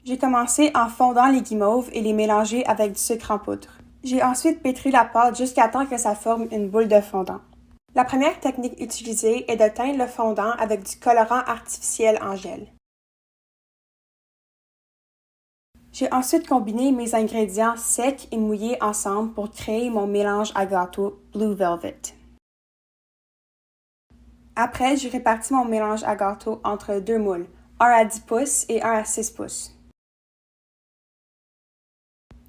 J'ai commencé en fondant les guimauves et les mélanger avec du sucre en poudre. J'ai ensuite pétri la pâte jusqu'à temps que ça forme une boule de fondant. La première technique utilisée est de teindre le fondant avec du colorant artificiel en gel. J'ai ensuite combiné mes ingrédients secs et mouillés ensemble pour créer mon mélange à gâteau Blue Velvet. Après, j'ai réparti mon mélange à gâteau entre deux moules, un à 10 pouces et un à 6 pouces.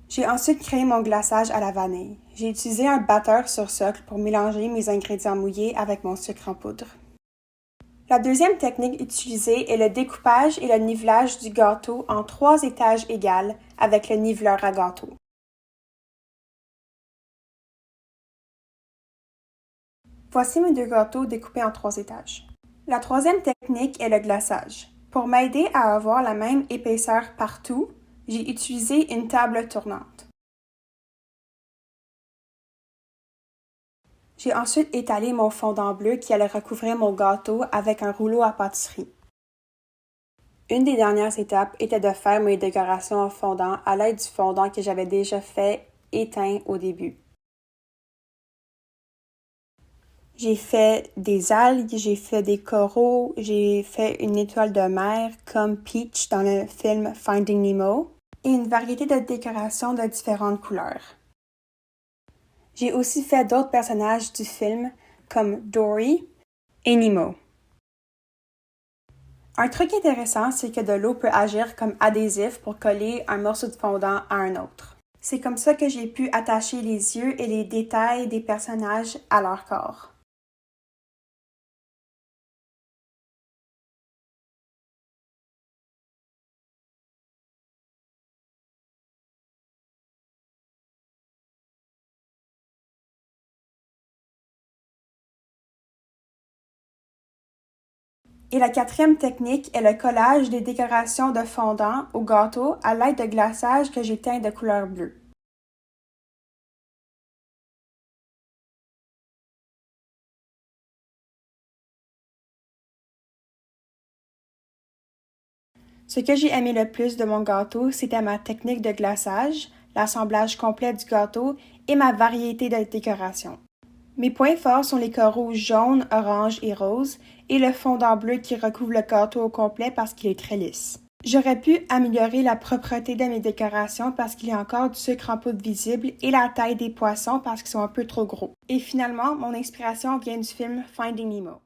J'ai ensuite créé mon glaçage à la vanille. J'ai utilisé un batteur sur socle pour mélanger mes ingrédients mouillés avec mon sucre en poudre. La deuxième technique utilisée est le découpage et le nivelage du gâteau en 3 étages égales avec le niveleur à gâteau. Voici mes 2 gâteaux découpés en 3 étages. La troisième technique est le glaçage. Pour m'aider à avoir la même épaisseur partout, j'ai utilisé une table tournante. J'ai ensuite étalé mon fondant bleu qui allait recouvrir mon gâteau avec un rouleau à pâtisserie. Une des dernières étapes était de faire mes décorations en fondant à l'aide du fondant que j'avais déjà fait éteint au début. J'ai fait des algues, j'ai fait des coraux, j'ai fait une étoile de mer comme Peach dans le film Finding Nemo et une variété de décorations de différentes couleurs. J'ai aussi fait d'autres personnages du film comme Dory et Nemo. Un truc intéressant, c'est que de l'eau peut agir comme adhésif pour coller un morceau de fondant à un autre. C'est comme ça que j'ai pu attacher les yeux et les détails des personnages à leur corps. Et la quatrième technique est le collage des décorations de fondant au gâteau à l'aide de glaçage que j'ai teint de couleur bleue. Ce que j'ai aimé le plus de mon gâteau, c'était ma technique de glaçage, l'assemblage complet du gâteau et ma variété de décorations. Mes points forts sont les coraux jaunes, orange et rose et le fondant bleu qui recouvre le gâteau au complet parce qu'il est très lisse. J'aurais pu améliorer la propreté de mes décorations parce qu'il y a encore du sucre en poudre visible et la taille des poissons parce qu'ils sont un peu trop gros. Et finalement, mon inspiration vient du film Finding Nemo.